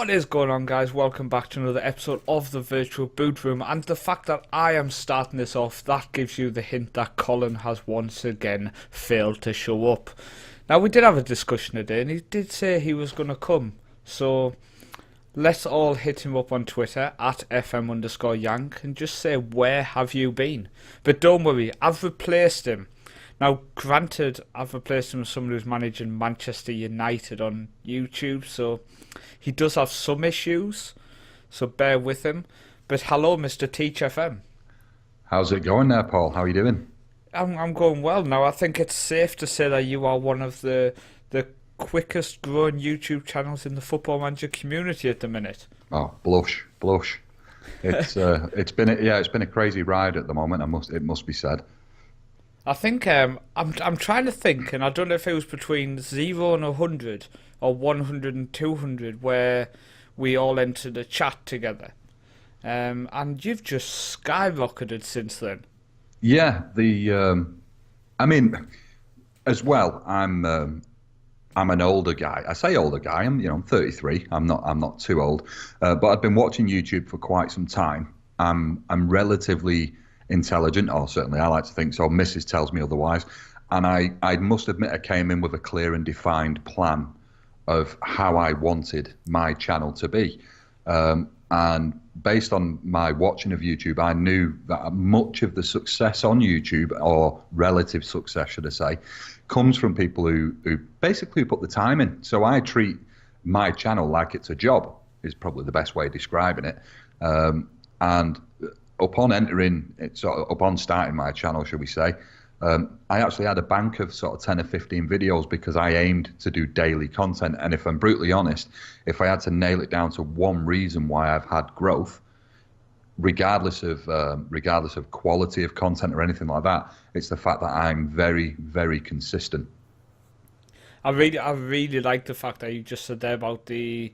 What is going on, guys? Welcome back to another episode of the Virtual Boot Room. And the fact that I am starting this off, that gives you the hint that Colin has once again failed to show up. Now, we did have a discussion today, and he did say he was going to come. So, let's all hit him up on Twitter, at FM_Yank, and just say, where have you been? But don't worry, I've replaced him. Now, granted, I've replaced him with someone who's managing Manchester United on YouTube, so he does have some issues, so bear with him. But hello, Mr. Teach FM. How's it going there, Paul? How are you doing? I'm going well now. I think it's safe to say that you are one of the quickest growing YouTube channels in the Football Manager community at the minute. Oh, blush. It's been a crazy ride at the moment. It must be said. I think I'm trying to think, and I don't know if it was between 0 and 100 or 100 and 200 where we all entered a chat together. And you've just skyrocketed since then. Yeah, as well, I'm an older guy. I say older guy. I'm 33. I'm not too old. But I've been watching YouTube for quite some time. I'm relatively intelligent, or certainly I like to think so. Mrs. tells me otherwise. And I must admit I came in with a clear and defined plan of how I wanted my channel to be. And based on my watching of YouTube, I knew that much of the success on YouTube, or relative success, should I say, comes from people who basically put the time in. So I treat my channel like it's a job, is probably the best way of describing it. And upon starting my channel, should we say, I actually had a bank of sort of 10 or 15 videos because I aimed to do daily content. And if I'm brutally honest, if I had to nail it down to one reason why I've had growth, regardless of quality of content or anything like that, it's the fact that I'm very, very consistent. I really like the fact that you just said there about the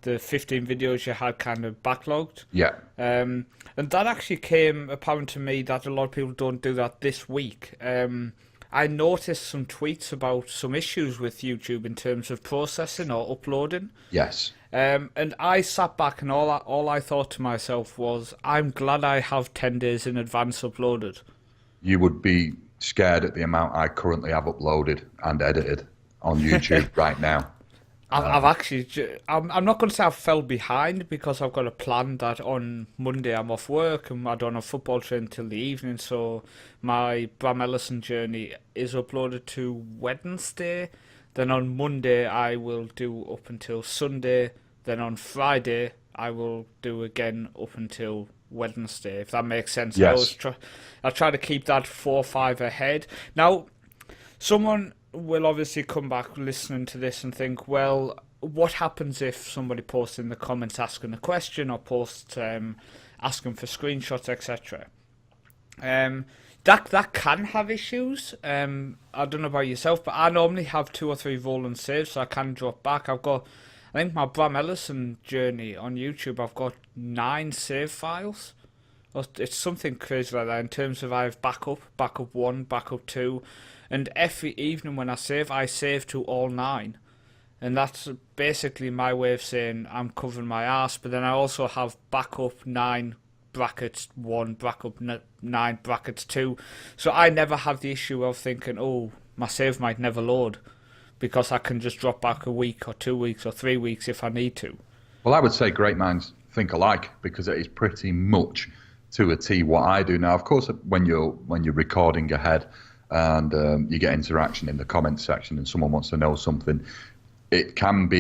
15 videos you had kind of backlogged. Yeah. And that actually came apparent to me that a lot of people don't do that this week. I noticed some tweets about some issues with YouTube in terms of processing or uploading. Yes. And I sat back and all I thought to myself was, I'm glad I have 10 days in advance uploaded. You would be scared at the amount I currently have uploaded and edited on YouTube right now. I'm not going to say I've fell behind, because I've got a plan that on Monday I'm off work and I don't have football training till the evening, so my Bram Ellison journey is uploaded to Wednesday. Then on Monday I will do up until Sunday. Then on Friday I will do again up until Wednesday, if that makes sense. Yes. I try to keep that 4 or 5 ahead. Now, someone will obviously come back listening to this and think, well, what happens if somebody posts in the comments asking a question, or posts asking for screenshots, etc.? That can have issues. I don't know about yourself, but I normally have 2 or 3 rolling saves, so I can drop back. I think my Bram Ellison journey on YouTube, I've got 9 save files. It's something crazy like that in terms of I have backup 1, backup 2, and every evening when I save to all 9. And that's basically my way of saying I'm covering my arse. But then I also have backup 9 brackets 1, backup 9 brackets 2. So I never have the issue of thinking, oh, my save might never load, because I can just drop back a week or 2 weeks or 3 weeks if I need to. Well, I would say great minds think alike, because it is pretty much to a T what I do now. Of course, when you're recording ahead and you get interaction in the comments section and someone wants to know something, it can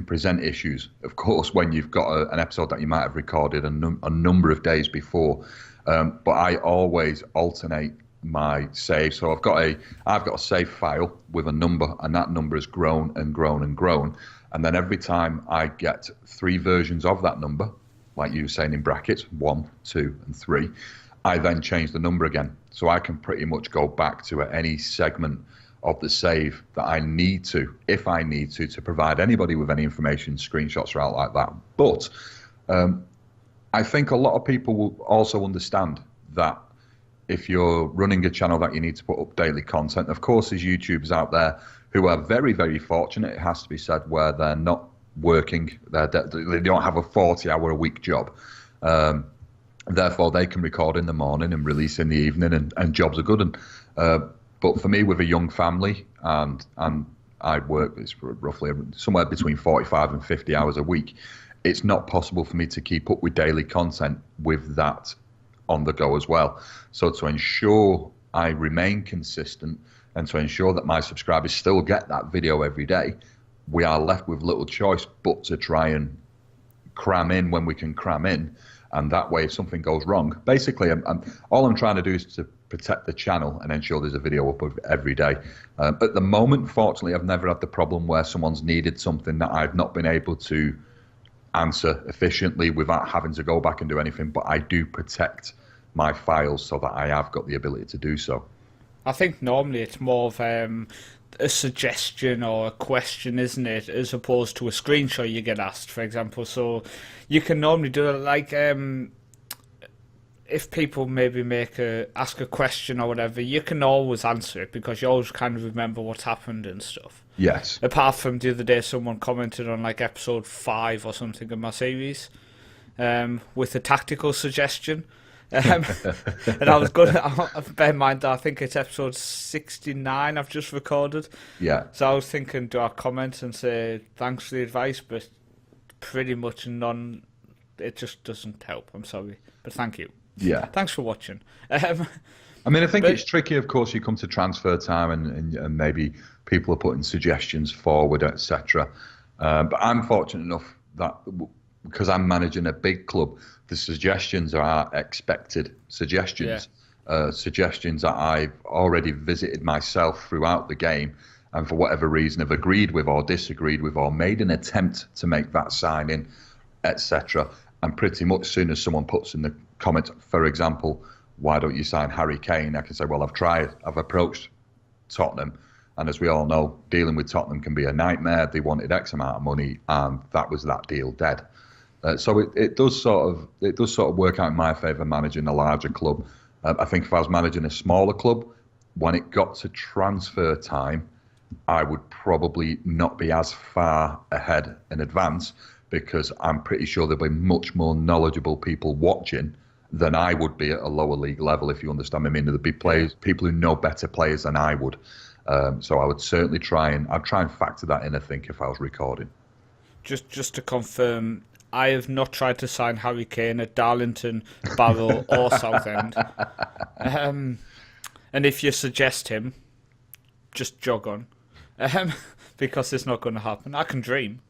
present issues, of course, when you've got an episode that you might have recorded a number of days before. But I always alternate my save. So I've got a save file with a number, and that number has grown and grown and grown. And then every time I get 3 versions of that number, like you were saying in brackets, 1, 2, and 3, I then change the number again. So I can pretty much go back to any segment of the save that I need to, if I need to provide anybody with any information, screenshots or out like that. But I think a lot of people will also understand that if you're running a channel that you need to put up daily content, of course there's YouTubers out there who are very, very fortunate, it has to be said, where they're not working. They don't have a 40-hour-a-week job. Therefore, they can record in the morning and release in the evening, and jobs are good. And but for me, with a young family, and I work it's roughly somewhere between 45 and 50 hours a week, it's not possible for me to keep up with daily content with that on the go as well. So to ensure I remain consistent and to ensure that my subscribers still get that video every day, we are left with little choice but to try and cram in when we can cram in. And that way, if something goes wrong, basically, all I'm trying to do is to protect the channel and ensure there's a video up every day. At the moment, fortunately, I've never had the problem where someone's needed something that I've not been able to answer efficiently without having to go back and do anything. But I do protect my files so that I have got the ability to do so. I think normally it's more of a suggestion or a question, isn't it, as opposed to a screenshot you get asked, for example. So you can normally do it like if people maybe ask a question or whatever, you can always answer it because you always kind of remember what's happened and stuff. Yes. Apart from the other day, someone commented on like episode 5 or something of my series with a tactical suggestion. And I was going to bear in mind that I think it's episode 69 I've just recorded. Yeah. So I was thinking, do I comment and say thanks for the advice, but pretty much it just doesn't help. I'm sorry, but thank you. Yeah. Thanks for watching. I mean, I think it's tricky, of course, you come to transfer time and maybe people are putting suggestions forward, etc. But I'm fortunate enough that because I'm managing a big club, the suggestions are expected suggestions. Yeah. Suggestions that I've already visited myself throughout the game and for whatever reason have agreed with or disagreed with or made an attempt to make that sign in, etc. And pretty much as soon as someone puts in the comment, for example, why don't you sign Harry Kane? I can say, well, I've tried. I've approached Tottenham. And as we all know, dealing with Tottenham can be a nightmare. They wanted X amount of money, and that was that deal dead. So it does sort of work out in my favour managing a larger club. I think if I was managing a smaller club, when it got to transfer time, I would probably not be as far ahead in advance because I'm pretty sure there'll be much more knowledgeable people watching than I would be at a lower league level, if you understand me. I mean, there'd be people who know better players than I would. So I would certainly try and factor that in, I think, if I was recording. Just to confirm, I have not tried to sign Harry Kane at Darlington, Barrow or Southend. And if you suggest him, just jog on. Because it's not going to happen. I can dream.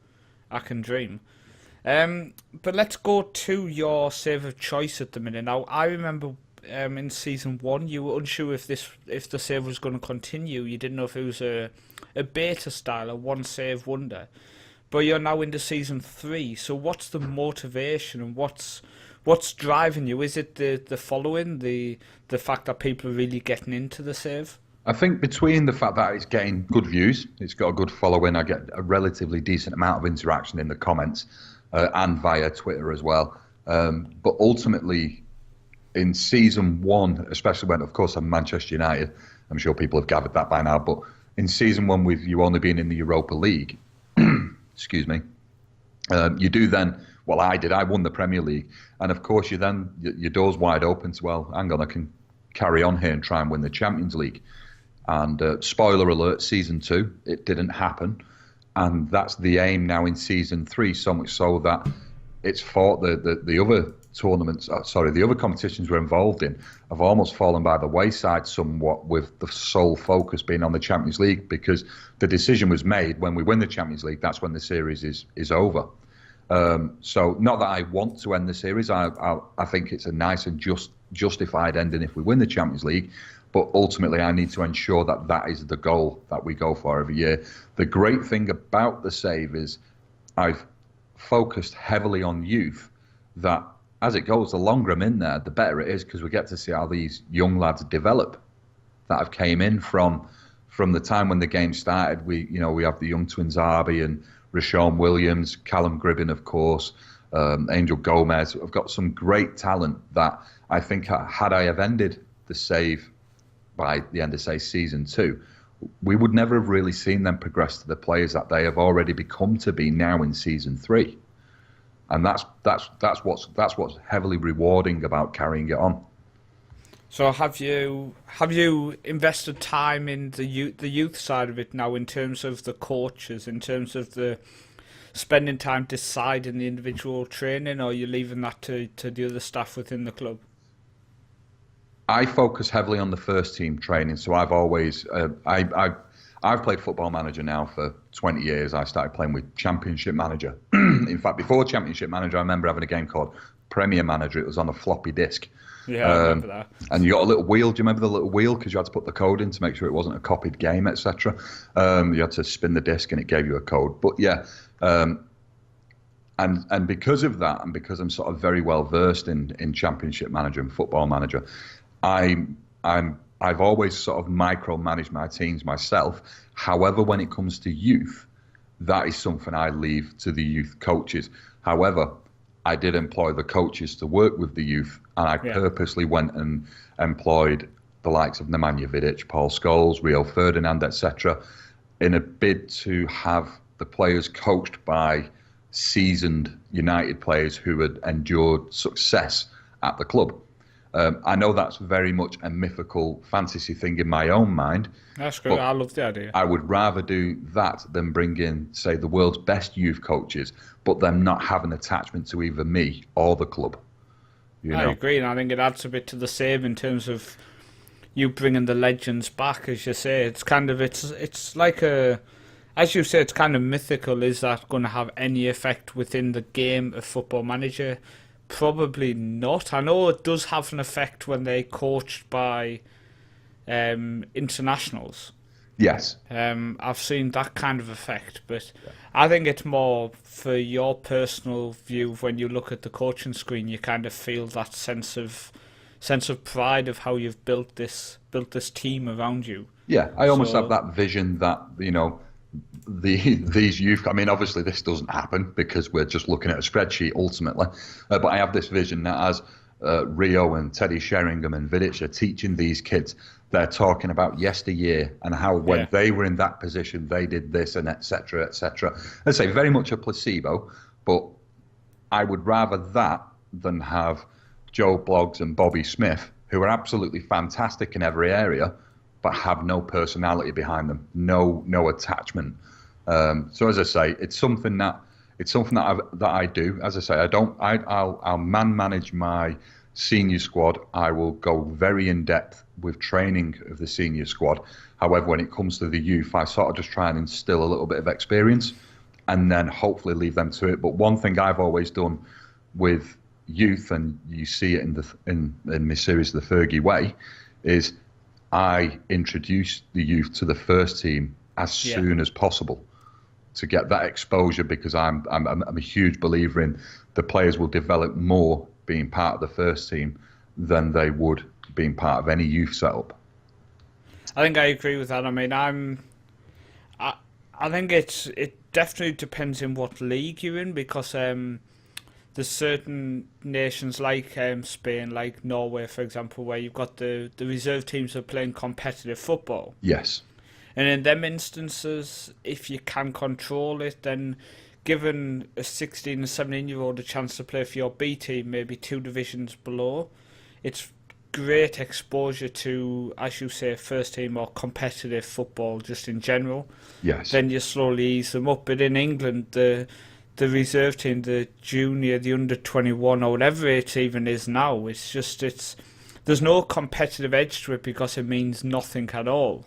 But let's go to your save of choice at the minute. Now, I remember in season 1, you were unsure if the save was going to continue. You didn't know if it was a beta style, a one save wonder. But you're now into season 3. So what's the motivation and what's driving you? Is it the following, the fact that people are really getting into the save? I think between the fact that it's getting good views, it's got a good following, I get a relatively decent amount of interaction in the comments and via Twitter as well. But ultimately, in season 1, especially when, of course, I'm Manchester United, I'm sure people have gathered that by now, but in season 1, with you only being in the Europa League, excuse me, you do then, well, I won the Premier League. And of course, your door's wide open to, well, hang on, I can carry on here and try and win the Champions League. And spoiler alert, season 2, it didn't happen. And that's the aim now in season 3, so much so that it's fought the other tournaments, the other competitions we're involved in have almost fallen by the wayside somewhat, with the sole focus being on the Champions League, because the decision was made when we win the Champions League, that's when the series is over. So not that I want to end the series, I think it's a nice and justified ending if we win the Champions League, but ultimately I need to ensure that that is the goal that we go for every year. The great thing about the save is I've focused heavily on youth, that as it goes, the longer I'm in there, the better it is, because we get to see how these young lads develop that have came in from the time when the game started. We have the young twins Arby and Rashawn Williams, Callum Gribbin, of course, Angel Gomez. I've got some great talent that I think had I have ended the save by the end of, say, season 2, we would never have really seen them progress to the players that they have already become to be now in season 3. And that's what's heavily rewarding about carrying it on. So have you invested time in the youth side of it now, in terms of the coaches, in terms of the spending time deciding the individual training, or are you leaving that to the other staff within the club? I focus heavily on the first team training, so I've always I've played Football Manager now for 20 years. I started playing with Championship Manager. In fact, before Championship Manager, I remember having a game called Premier Manager. It was on a floppy disk. Yeah, I remember that. And you got a little wheel. Do you remember the little wheel? Because you had to put the code in to make sure it wasn't a copied game, etc. You had to spin the disc and it gave you a code. But yeah, and because of that, and because I'm sort of very well versed in Championship Manager and Football Manager, I've always sort of micromanaged my teams myself. However, when it comes to youth, that is something I leave to the youth coaches. However, I did employ the coaches to work with the youth, and I purposely went and employed the likes of Nemanja Vidic, Paul Scholes, Rio Ferdinand, etc., in a bid to have the players coached by seasoned United players who had endured success at the club. I know that's very much a mythical fantasy thing in my own mind. That's good. I love the idea. I would rather do that than bring in, say, the world's best youth coaches, but them not have an attachment to either me or the club. I agree, and I think it adds a bit to the same in terms of you bringing the legends back, as you say. It's kind of it's like a, as you say, it's kind of mythical. Is that going to have any effect within the game of Football Manager? Probably not. I know it does have an effect when they're coached by internationals. Yes. I've seen that kind of effect, but I think it's more for your personal view. When you look at the coaching screen, you kind of feel that sense of pride of how you've built this team around you. Yeah, I almost have that vision that, these youth, I mean, obviously this doesn't happen because we're just looking at a spreadsheet ultimately, but I have this vision that as Rio and Teddy Sheringham and Vidic are teaching these kids, they're talking about yesteryear and how when they were in that position, they did this and et cetera, et cetera. I say very much a placebo, but I would rather that than have Joe Bloggs and Bobby Smith, who are absolutely fantastic in every area, but have no personality behind them, no attachment. So as I say, it's something that I do. As I say, I'll manage my senior squad. I will go very in depth with training of the senior squad. However, when it comes to the youth, I sort of just try and instill a little bit of experience, and then hopefully leave them to it. But one thing I've always done with youth, and you see it in my series, The Fergie Way, is I introduce the youth to the first team as soon as possible to get that exposure, because I'm a huge believer in the players will develop more being part of the first team than they would being part of any youth setup. I think I agree with that. I mean, I think it definitely depends in what league you're in, because there's certain nations like Spain, like Norway, for example, where you've got the reserve teams are playing competitive football. Yes. And in them instances, if you can control it, then giving a 16 and 17-year-old a chance to play for your B team, maybe 2 divisions below, it's great exposure to, as you say, first team or competitive football just in general. Yes. Then you slowly ease them up. But in England, the reserve team, the junior, the under 21 or whatever it even is now, there's no competitive edge to it because it means nothing at all.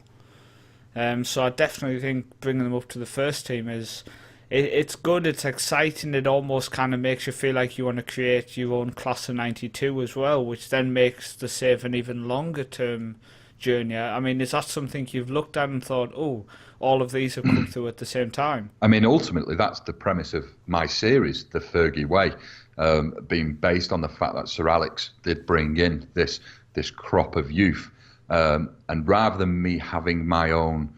So I definitely think bringing them up to the first team it's good, it's exciting, it almost kind of makes you feel like you want to create your own class of 92 as well, which then makes the save an even longer term journey. I mean, is that something you've looked at and thought, oh, all of these have come through at the same time? I mean, ultimately, that's the premise of my series, The Fergie Way, being based on the fact that Sir Alex did bring in this crop of youth. And rather than me having my own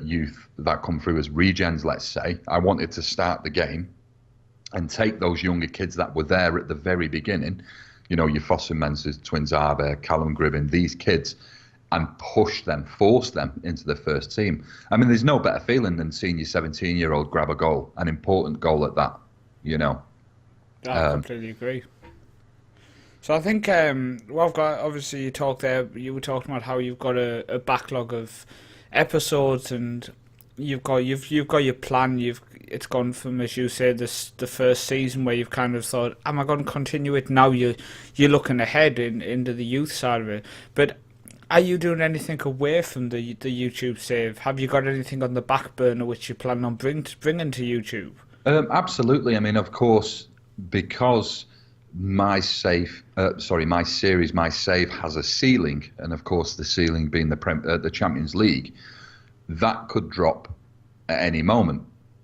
youth that come through as regens, let's say, I wanted to start the game and take those younger kids that were there at the very beginning, your Foster Mensahs, Twins Arbe, Callum Gribbin, these kids, and push them, force them into the first team. I mean, there's no better feeling than seeing your 17-year-old grab a goal, an important goal at that, you know. I completely agree. So I think well, I've got, obviously you talked there. You were talking about how you've got a backlog of episodes, and you've got your plan. It's gone from, as you said, the first season where you've kind of thought, am I going to continue it? Now you're looking ahead into the youth side of it. But are you doing anything away from the YouTube save? Have you got anything on the back burner which you plan on bringing to YouTube? Absolutely. I mean, of course, because my series, My Save, has a ceiling, and of course the ceiling being the Champions League, that could drop at any moment.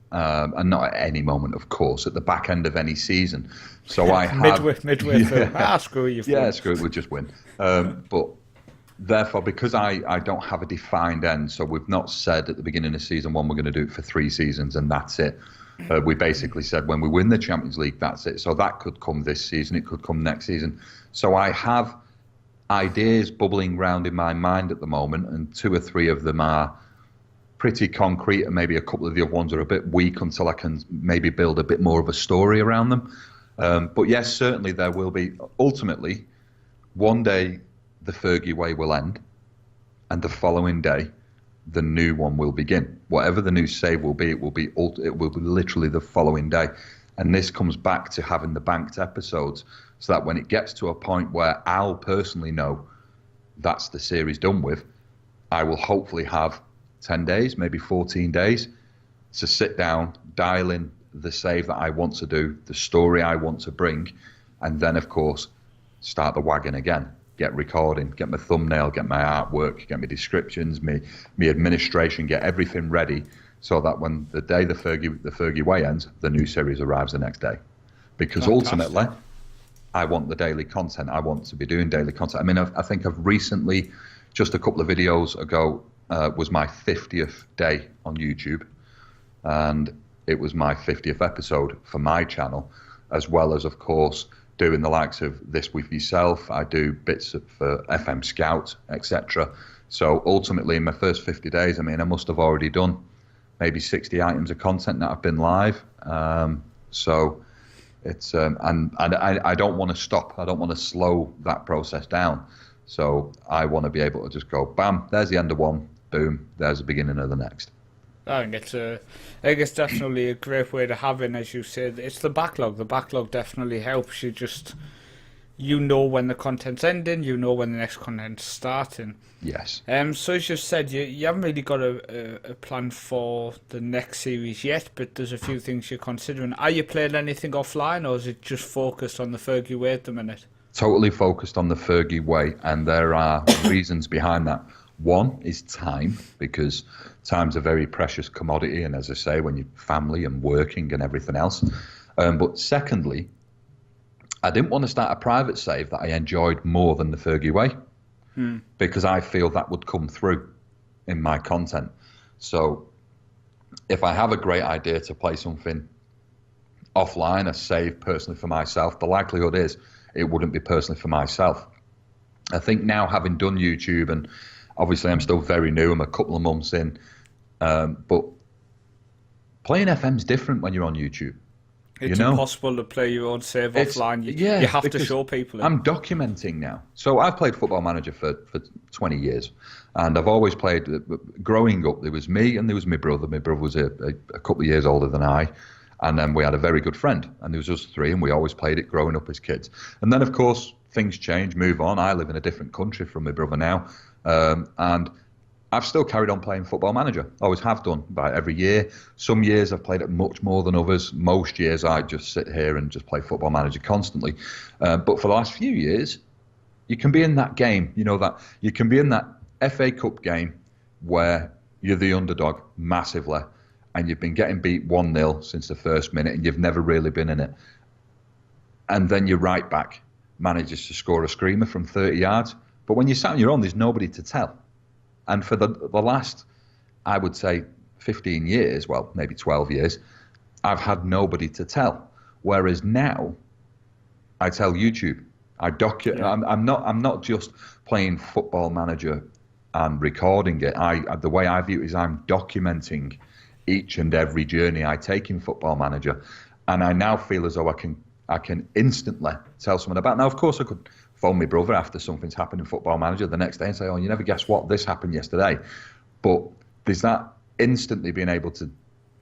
And not at any moment, of course, at the back end of any season. So I have midway through. Screw you. Yeah, screw it. We'll just win. But therefore, because I don't have a defined end, so we've not said at the beginning of season one we're going to do it for 3 seasons and that's it. We basically said when we win the Champions League, that's it. So that could come this season, it could come next season. So I have ideas bubbling around in my mind at the moment, and 2 or 3 of them are pretty concrete, and maybe a couple of the other ones are a bit weak until I can maybe build a bit more of a story around them. But yes, certainly there will be. Ultimately, one day the Fergie way will end, and the following day the new one will begin. Whatever the new save will be, it will be literally the following day. And this comes back to having the banked episodes, so that when it gets to a point where I'll personally know that's the series done with, I will hopefully have 10 days, maybe 14 days to sit down, dial in the save that I want to do, the story I want to bring, and then, of course, start the wagon again. Get recording, get my thumbnail, get my artwork, get my descriptions, my administration, get everything ready, so that when the day the Fergie way ends, the new series arrives the next day. Because Fantastic. ultimately, I want the daily content. I want to be doing daily content. I mean, I think I've recently, just a couple of videos ago, was my 50th day on YouTube, and it was my 50th episode for my channel, as well as, of course, doing the likes of This With Yourself. I do bits for FM Scout, etc. So ultimately, in my first 50 days, I mean, I must have already done maybe 60 items of content that have been live. So it's and I don't want to stop. I don't want to slow that process down. So I want to be able to just go, bam, there's the end of one, boom, there's the beginning of the next. I think it's definitely a great way to have it. As you said, it's the backlog. The backlog definitely helps you. You know when the content's ending, you know when the next content's starting. Yes. So as you said, you haven't really got a plan for the next series yet, but there's a few things you're considering. Are you playing anything offline, or is it just focused on the Fergie way at the minute? Totally focused on the Fergie way, and there are reasons behind that. One is time, because time's a very precious commodity, and as I say, when you're family and working and everything else. But secondly, I didn't want to start a private save that I enjoyed more than the Fergie way, because I feel that would come through in my content. So if I have a great idea to play something offline, a save personally for myself, the likelihood is it wouldn't be personally for myself. I think now, having done YouTube, and obviously I'm still very new, I'm a couple of months in, but playing FM's different when you're on YouTube. It's impossible to play your own save offline. You have to show people it. I'm documenting now. So I've played Football Manager for 20 years, and I've always played. Growing up, there was me and there was my brother. My brother was a couple of years older than I, and then we had a very good friend, and there was us 3, and we always played it growing up as kids. And then, of course, things change, move on. I live in a different country from my brother now, and I've still carried on playing Football Manager. Always have done, by every year. Some years I've played it much more than others. Most years I just sit here and just play Football Manager constantly. But for the last few years, you can be in that game. You know that you can be in that FA Cup game where you're the underdog massively, and you've been getting beat 1-0 since the first minute, and you've never really been in it. And then your right back manages to score a screamer from 30 yards. But when you're sat on your own, there's nobody to tell. And for the last, I would say, 15 years, well, maybe 12 years, I've had nobody to tell. Whereas now, I tell YouTube. I document. Yeah. I'm not just playing Football Manager and recording it, the way I view it is I'm documenting each and every journey I take in Football Manager, and I now feel as though I can instantly tell someone about. Now, of course, I could phone my brother after something's happened in Football Manager the next day and say, "Oh, you never guess what? This happened yesterday." But there's that instantly being able to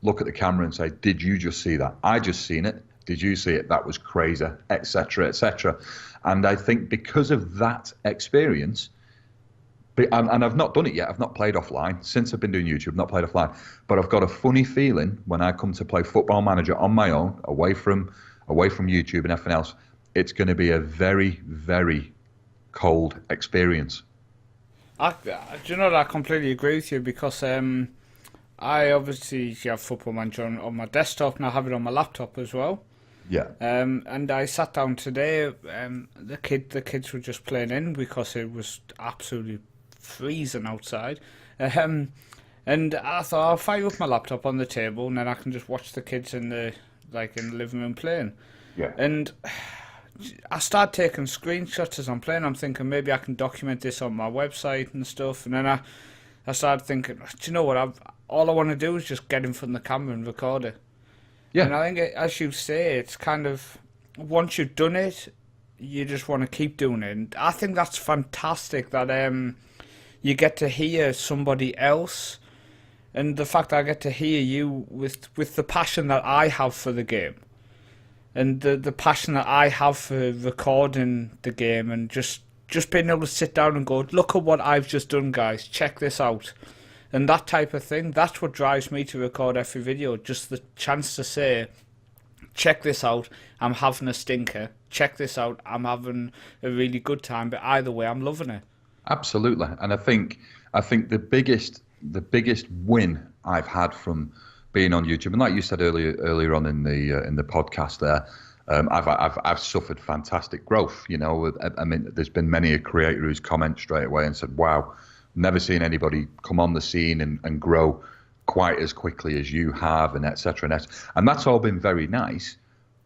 look at the camera and say, "Did you just see that? I just seen it. Did you see it? That was crazy," etc., etc. And I think because of that experience, and I've not done it yet. I've not played offline since I've been doing YouTube. Not played offline, but I've got a funny feeling when I come to play Football Manager on my own, away from YouTube and everything else. It's going to be a very, very cold experience. Do you know that I completely agree with you because I obviously have Football Manager on my desktop and I have it on my laptop as well. Yeah. And I sat down today. The kids were just playing in because it was absolutely freezing outside. And I thought I'll fire up my laptop on the table and then I can just watch the kids in the living room playing. Yeah. And I start taking screenshots as I'm playing. I'm thinking maybe I can document this on my website and stuff. And then I started thinking, do you know what? All I want to do is just get in front of the camera and record it. Yeah. And I think, as you say, it's kind of, once you've done it, you just want to keep doing it. And I think that's fantastic that you get to hear somebody else. And the fact that I get to hear you with the passion that I have for the game. And the passion that I have for recording the game and just being able to sit down and go, look at what I've just done, guys. Check this out. And that type of thing, that's what drives me to record every video. Just the chance to say, check this out, I'm having a stinker. Check this out, I'm having a really good time. But either way, I'm loving it. Absolutely. And I think the biggest win I've had from being on YouTube, and like you said earlier on in the podcast there, I've suffered fantastic growth. You know, I mean, there's been many a creator who's commented straight away and said, "Wow, never seen anybody come on the scene and grow quite as quickly as you have," and etc. And that's all been very nice.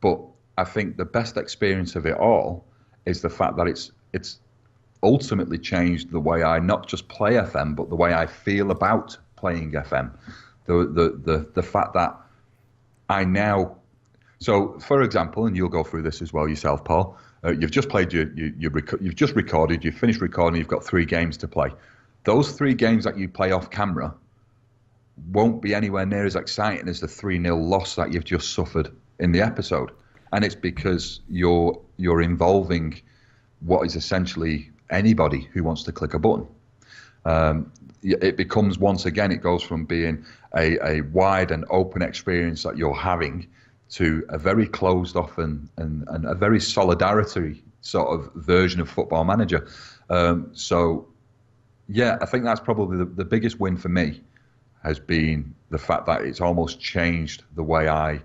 But I think the best experience of it all is the fact that it's ultimately changed the way I not just play FM, but the way I feel about playing FM. The fact that I now, so for example, and you'll go through this as well yourself, Paul. You've just played you've just recorded, you've finished recording, you've got 3 games to play. Those 3 games that you play off camera won't be anywhere near as exciting as the 3-0 loss that you've just suffered in the episode, and it's because you're involving what is essentially anybody who wants to click a button. It becomes, once again, it goes from being a wide and open experience that you're having to a very closed off and a very solidarity sort of version of Football Manager. So, yeah, I think that's probably the biggest win for me has been the fact that it's almost changed the way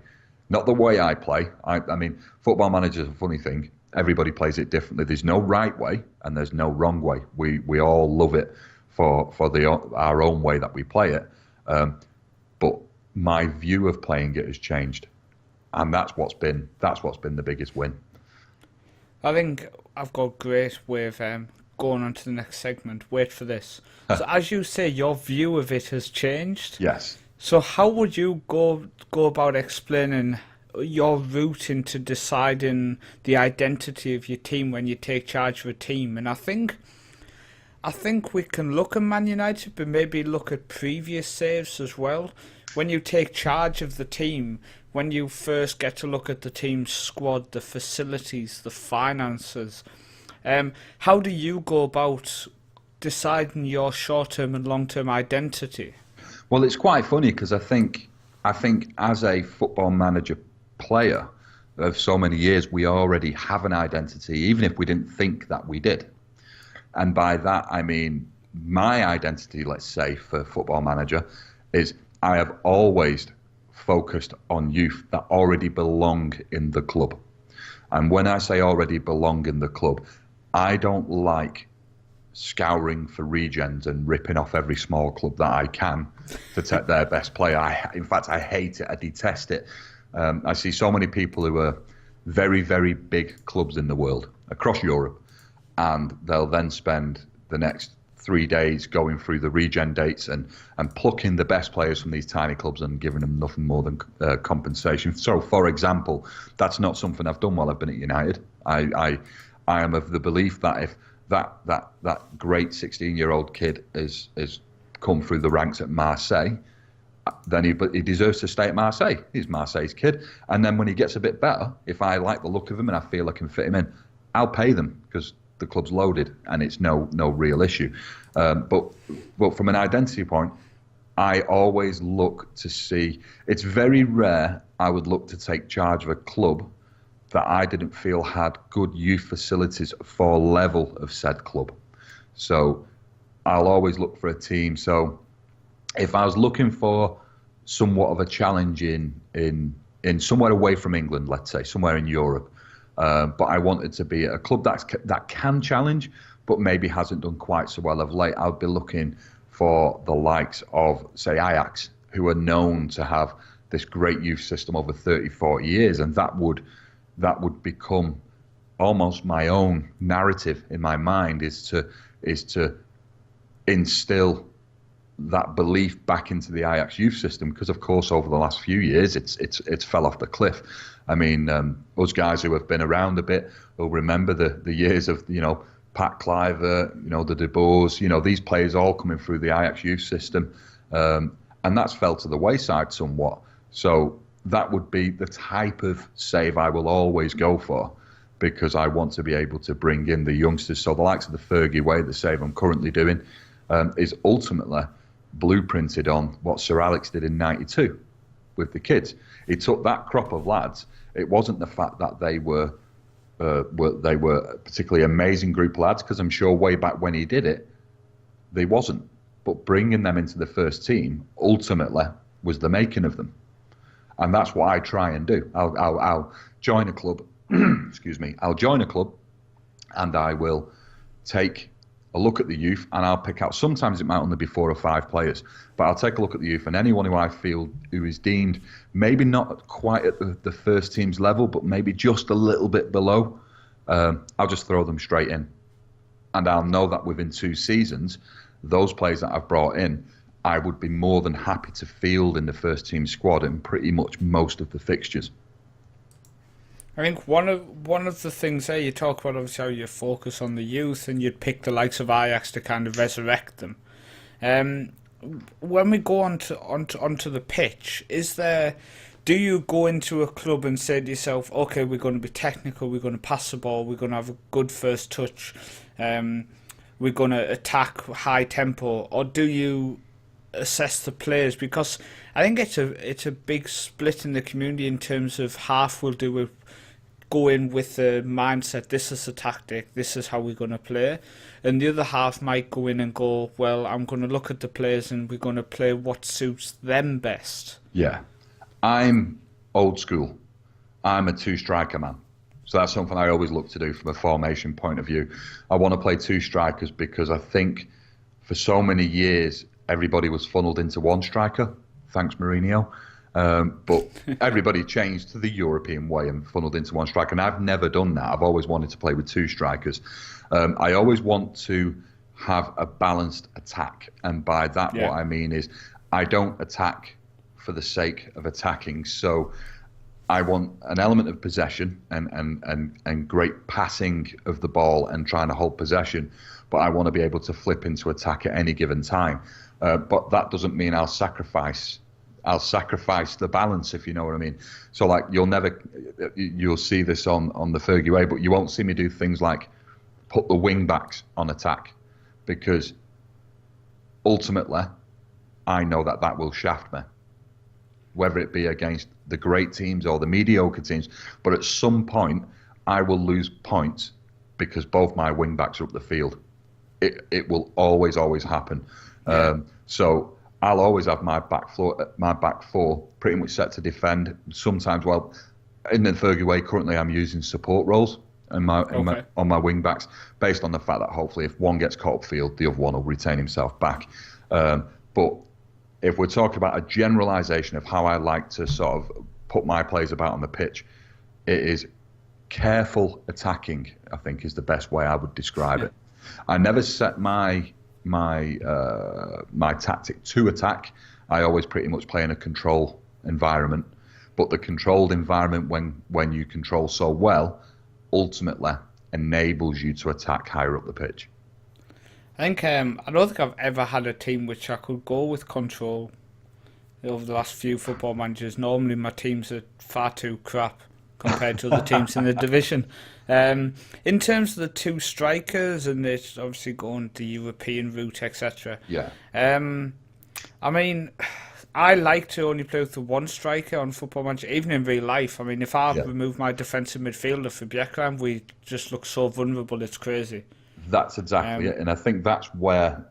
not the way I play. I mean, Football Manager is a funny thing. Everybody plays it differently. There's no right way and there's no wrong way. We all love it for our own way that we play it. But my view of playing it has changed, and that's what's been the biggest win. I think I've got great with going on to the next segment. Wait for this. So as you say, your view of it has changed. Yes. So how would you go about explaining your route into deciding the identity of your team when you take charge of a team? And I think we can look at Man United, but maybe look at previous saves as well. When you take charge of the team, when you first get to look at the team's squad, the facilities, the finances, how do you go about deciding your short-term and long-term identity? Well, it's quite funny because I think as a Football Manager player of so many years, we already have an identity, even if we didn't think that we did. And by that, I mean, my identity, let's say, for Football Manager is I have always focused on youth that already belong in the club. And when I say already belong in the club, I don't like scouring for regens and ripping off every small club that I can to take their best player. In fact, I hate it. I detest it. I see so many people who are very, very big clubs in the world, across Europe, and they'll then spend the next 3 days going through the regen dates and plucking the best players from these tiny clubs and giving them nothing more than compensation. So, for example, that's not something I've done while I've been at United. I am of the belief that if that great 16-year-old kid has come through the ranks at Marseille, then he deserves to stay at Marseille. He's Marseille's kid. And then when he gets a bit better, if I like the look of him and I feel I can fit him in, I'll pay them because the club's loaded and it's no real issue. But from an identity point, I always look to see. It's very rare I would look to take charge of a club that I didn't feel had good youth facilities for level of said club. So I'll always look for a team. So if I was looking for somewhat of a challenge in somewhere away from England, let's say, somewhere in Europe, but I wanted to be at a club that can challenge, but maybe hasn't done quite so well of late, I'd be looking for the likes of, say, Ajax, who are known to have this great youth system over 30, 40 years, and that would become almost my own narrative in my mind, is to instill that belief back into the Ajax youth system, because of course over the last few years it's fell off the cliff. I mean, us guys who have been around a bit will remember the years of, Pat Cliver, the De Boers, these players all coming through the Ajax youth system, and that's fell to the wayside somewhat. So that would be the type of save I will always go for, because I want to be able to bring in the youngsters. So the likes of the Fergie way, the save I'm currently doing, is ultimately blueprinted on what Sir Alex did in '92 with the kids. He took that crop of lads. It wasn't the fact that they were a particularly amazing group of lads, because I'm sure way back when he did it, they wasn't. But bringing them into the first team ultimately was the making of them. And that's what I try and do. I'll join a club, excuse me, I'll join a club and I will take a look at the youth and I'll pick out, sometimes it might only be 4 or 5 players, but I'll take a look at the youth, and anyone who I feel who is deemed maybe not quite at the first team's level, but maybe just a little bit below, I'll just throw them straight in. And I'll know that within 2 seasons, those players that I've brought in, I would be more than happy to field in the first team squad in pretty much most of the fixtures. I think one of the things there, you talk about obviously how you focus on the youth and you'd pick the likes of Ajax to kind of resurrect them. When we go onto the pitch, do you go into a club and say to yourself, okay, we're going to be technical, we're going to pass the ball, we're going to have a good first touch, we're going to attack high tempo, or do you assess the players? Because I think it's a big split in the community in terms of half will go in with the mindset, this is the tactic, this is how we're going to play, and the other half might go in and go, well, I'm going to look at the players and we're going to play what suits them best. Yeah, I'm old school. I'm a 2-striker man. So that's something I always look to do from a formation point of view. I want to play 2 strikers because I think for so many years everybody was funneled into 1 striker. Thanks, Mourinho. But everybody changed to the European way and funneled into 1 striker. And I've never done that. I've always wanted to play with 2 strikers. I always want to have a balanced attack. And by that, what I mean is I don't attack for the sake of attacking. So I want an element of possession and great passing of the ball and trying to hold possession. But I want to be able to flip into attack at any given time. But that doesn't mean I'll sacrifice the balance, if you know what I mean. So like you'll see this on the Fergie way, but you won't see me do things like put the wing backs on attack, because ultimately I know that will shaft me, whether it be against the great teams or the mediocre teams. But at some point I will lose points because both my wing backs are up the field. It will always happen. So I'll always have my back four pretty much set to defend. Sometimes, well, in the Fergie way, currently I'm using support roles on my wing backs, based on the fact that hopefully if one gets caught upfield, the other one will retain himself back. But if we're talking about a generalisation of how I like to sort of put my players about on the pitch, it is careful attacking, I think, is the best way I would describe it. I never set my my tactic to attack, I always pretty much play in a control environment. But the controlled environment, when you control so well, ultimately enables you to attack higher up the pitch. I think I don't think I've ever had a team which I could go with control over the last few football managers. Normally my teams are far too crap compared to other teams in the division. In terms of the two strikers, and it's obviously going the European route, etc. Yeah. I mean, I like to only play with the one striker on Football Manager, even in real life. I mean, if I remove my defensive midfielder for Bjerkram, we just look so vulnerable, it's crazy. That's exactly it, and I think that's where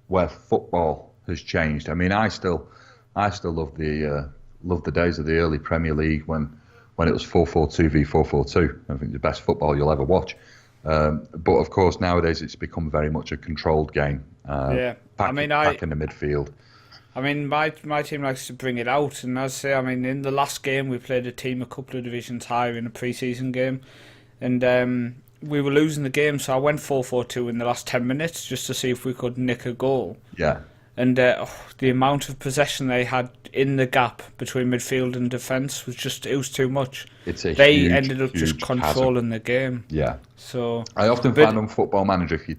football has changed. I mean, I still love the days of the early Premier League when it was 4-4-2 v 4-4-2. I think the best football you'll ever watch. But of course, nowadays it's become very much a controlled game. Back in the midfield. I mean, my team likes to bring it out, and as I say, I mean, in the last game we played a team a couple of divisions higher in a pre-season game, and we were losing the game, so I went 4-4-2 in the last 10 minutes just to see if we could nick a goal. Yeah. And the amount of possession they had in the gap between midfield and defence it was too much. They ended up just controlling the game. Yeah. So I often find on Football Manager, if you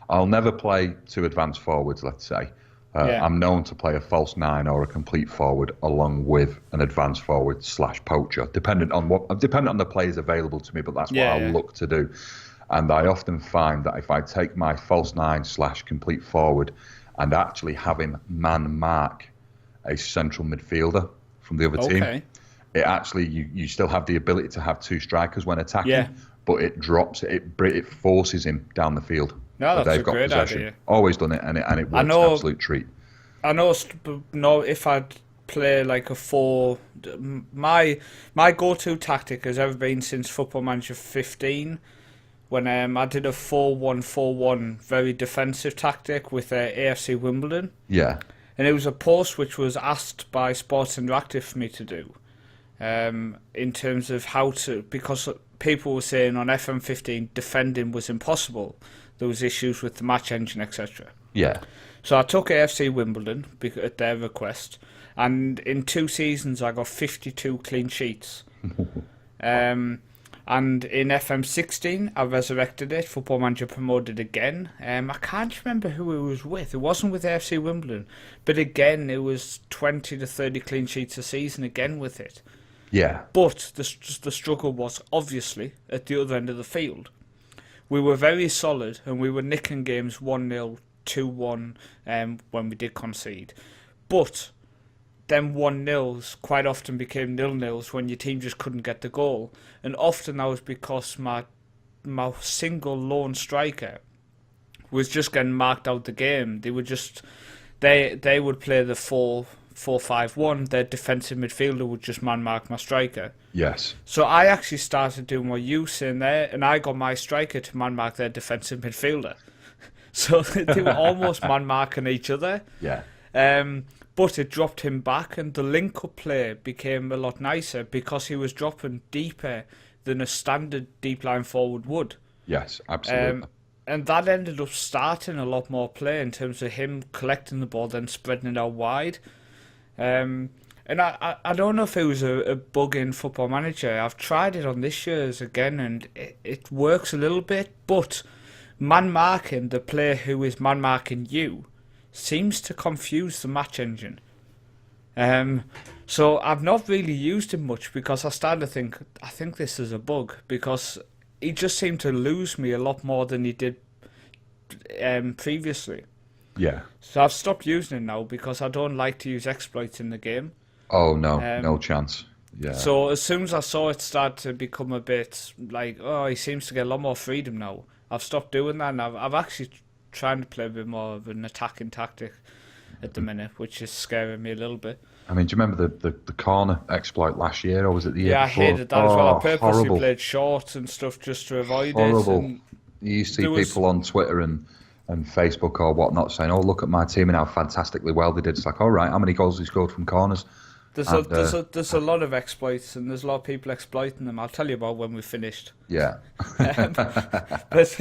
I'll never play two advanced forwards, let's say. I'm known to play a false nine or a complete forward along with an advanced forward / poacher, dependent on the players available to me, but that's what I'll look to do. And I often find that if I take my false nine / complete forward and actually have him man mark a central midfielder from the other team, it actually you still have the ability to have two strikers when attacking, but it forces him down the field. No, that's a great idea. Always done it, and it works an absolute treat. I know if I'd play like a 4, my go-to tactic has ever been since Football Manager 15, when I did a 4-1-4-1 very defensive tactic with AFC Wimbledon. Yeah. And it was a post which was asked by Sports Interactive for me to do, in terms of because people were saying on FM15 defending was impossible. There was issues with the match engine, etc. Yeah. So I took AFC Wimbledon at their request, and in 2 seasons I got 52 clean sheets. And in FM16 I resurrected it. Football Manager promoted again. I can't remember who it was with. It wasn't with AFC Wimbledon, but again it was 20 to 30 clean sheets a season again with it. Yeah. But the struggle was obviously at the other end of the field. We were very solid, and we were nicking games 1-0, 2-1 when we did concede. But them 1-0s quite often became 0-0s when your team just couldn't get the goal. And often that was because my single lone striker was just getting marked out the game. They would they would play the 4-4-5-1. Their defensive midfielder would just man-mark my striker. Yes. So I actually started doing what you saying there, and I got my striker to man-mark their defensive midfielder. So they were almost man-marking each other. Yeah. But it dropped him back, and the link-up play became a lot nicer because he was dropping deeper than a standard deep-line forward would. Yes, absolutely. And that ended up starting a lot more play in terms of him collecting the ball, then spreading it out wide. And I don't know if it was a bug in Football Manager. I've tried it on this year's again, and it works a little bit, but man-marking the player who is man-marking you seems to confuse the match engine. So I've not really used him much because I started to think, I think this is a bug, because he just seemed to lose me a lot more than he did previously. Yeah. So I've stopped using it now because I don't like to use exploits in the game. Oh, no, no chance. Yeah. So as soon as I saw it start to become a bit like, oh, he seems to get a lot more freedom now, I've stopped doing that, and I've actually trying to play a bit more of an attacking tactic at the minute, which is scaring me a little bit. I mean, do you remember the corner exploit last year, or was it the year before? Yeah, I hated that as well. I purposely played short and stuff just to avoid it. And you see people on Twitter and Facebook or whatnot saying, oh, look at my team and how fantastically well they did. It's like, all right, how many goals they scored from corners? There's a lot of exploits, and there's a lot of people exploiting them. I'll tell you about when we've finished. Yeah. But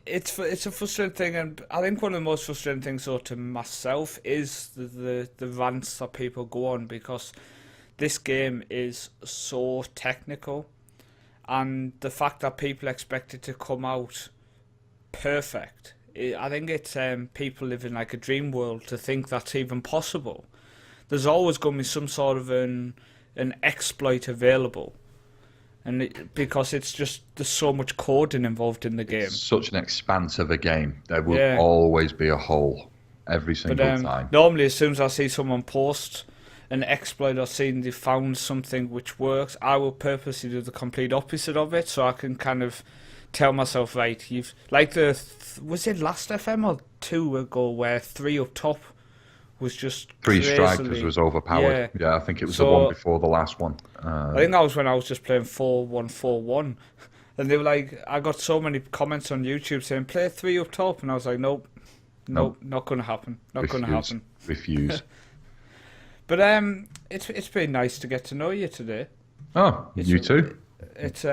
it's a frustrating thing, and I think one of the most frustrating things, though, to myself is the rants that people go on, because this game is so technical, and the fact that people expect it to come out perfect. I think it's people live in like a dream world to think that's even possible. There's always going to be some sort of an exploit available, and because it's just there's so much coding involved in the game. It's such an expanse of a game. There will always be a hole every single time. Normally, as soon as I see someone post an exploit or seeing they found something which works, I will purposely do the complete opposite of it, so I can kind of tell myself, right, you've like was it last FM or 2 ago where 3 up top was just Three crazily, strikers was overpowered. Yeah, I think it was the one before the last one. I think that was when I was just playing 4-1-4-1, and they were like, I got so many comments on YouTube saying play 3 up top, and I was like, nope, not going to happen, Refuse. But it's been nice to get to know you today. Oh, you too. It's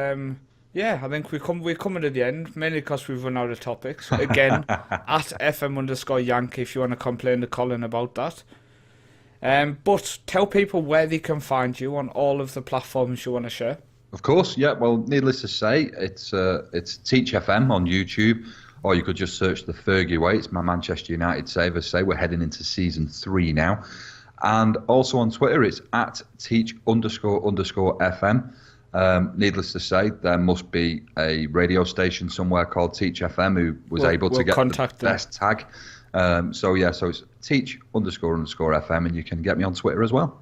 yeah, I think we're coming to the end, mainly because we've run out of topics. Again, at FM_Yankee if you want to complain to Colin about that. But tell people where they can find you on all of the platforms you want to share. Of course, yeah. Well, needless to say, it's Teach FM on YouTube, or you could just search the Fergie way. It's my Manchester United save. As I say, we're heading into season 3 now. And also on Twitter, it's at Teach__FM. Needless to say, there must be a radio station somewhere called Teach FM who was able to get the best tag. So it's Teach__FM, and you can get me on Twitter as well.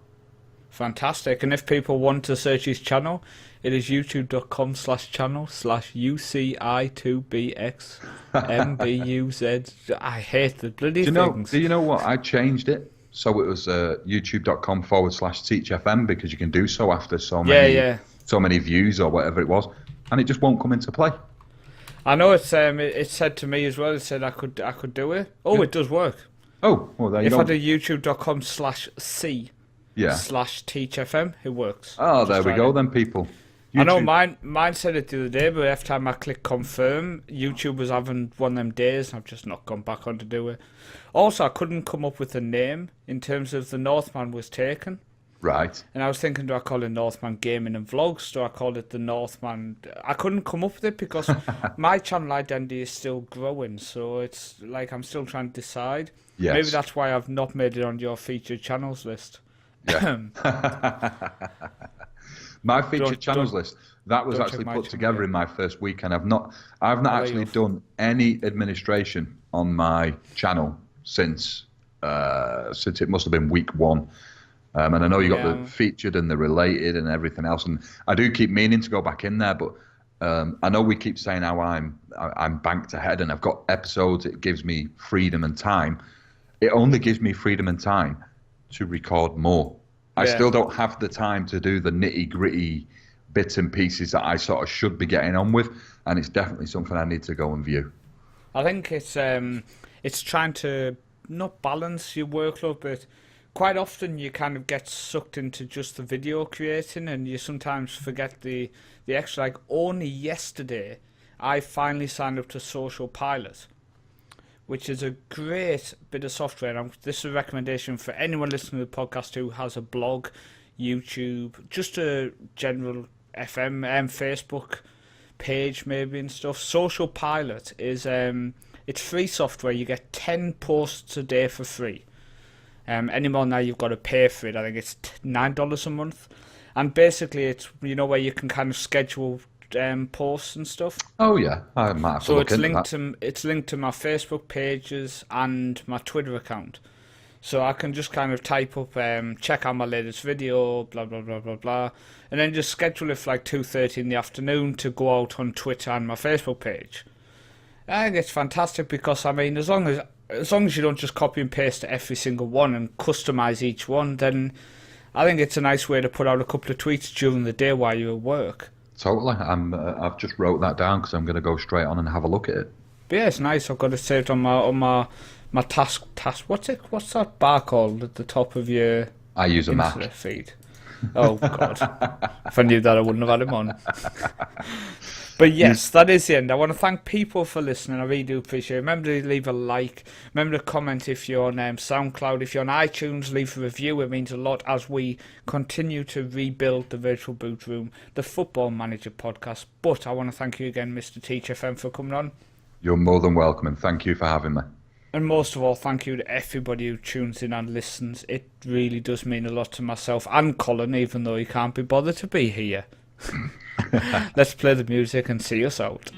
Fantastic. And if people want to search his channel, it is youtube.com/channel/UCI2BXMBUZ. I hate the bloody things. Do you know what? I changed it. So it was youtube.com/TeachFM, because you can do so after so many views or whatever it was, and it just won't come into play. I know it said to me as well. It said I could do it. Oh, it does work. Oh, well, there you go. If I do youtube.com/C/TeachFM, it works. Oh, there we go then, people. YouTube. I know mine said it the other day, but every time I click confirm, YouTube was having one of them days, and I've just not gone back on to do it. Also, I couldn't come up with a name in terms of the Northman was taken. Right. And I was thinking, do I call it Northman Gaming and Vlogs? Do I call it the Northman? I couldn't come up with it because my channel identity is still growing, so it's like I'm still trying to decide. Yes. Maybe that's why I've not made it on your featured channels list. Yeah. My featured channels list, that was actually put together in my first week, and I've not actually done any administration on my channel since it must have been week 1. And I know you got the featured and the related and everything else, and I do keep meaning to go back in there, but I know we keep saying how I'm banked ahead and I've got episodes. It gives me freedom and time. It only gives me freedom and time to record more. I still don't have the time to do the nitty-gritty bits and pieces that I sort of should be getting on with, and it's definitely something I need to go and view. I think it's trying to not balance your workload, but quite often you kind of get sucked into just the video creating, and you sometimes forget the extra. Like only yesterday, I finally signed up to Social Pilot, which is a great bit of software. And this is a recommendation for anyone listening to the podcast who has a blog, YouTube, just a general FM, Facebook page maybe and stuff. Social Pilot is it's free software. You get 10 posts a day for free. Any more now, you've got to pay for it. I think it's $9 a month, and basically it's where you can kind of schedule posts and stuff. Oh yeah, I might have to look into that. It's linked to my Facebook pages and my Twitter account, so I can just kind of type up check out my latest video, blah blah blah blah blah, and then just schedule it for like 2:30 in the afternoon to go out on Twitter and my Facebook page. I think it's fantastic because I mean, as long as you don't just copy and paste every single one and customize each one, then I think it's a nice way to put out a couple of tweets during the day while you're at work. Totally. I've just wrote that down because I'm going to go straight on and have a look at it. But yeah, it's nice. I've got it saved on my task. What's that bar called at the top of your? I use a Mac feed. Oh God! If I knew that, I wouldn't have had him on. But yes, that is the end. I want to thank people for listening. I really do appreciate it. Remember to leave a like. Remember to comment if you're on SoundCloud. If you're on iTunes, leave a review. It means a lot as we continue to rebuild the Virtual Boot Room, the Football Manager podcast. But I want to thank you again, Mr. Teach FM, for coming on. You're more than welcome, and thank you for having me. And most of all, thank you to everybody who tunes in and listens. It really does mean a lot to myself and Colin, even though he can't be bothered to be here. Let's play the music and see us out.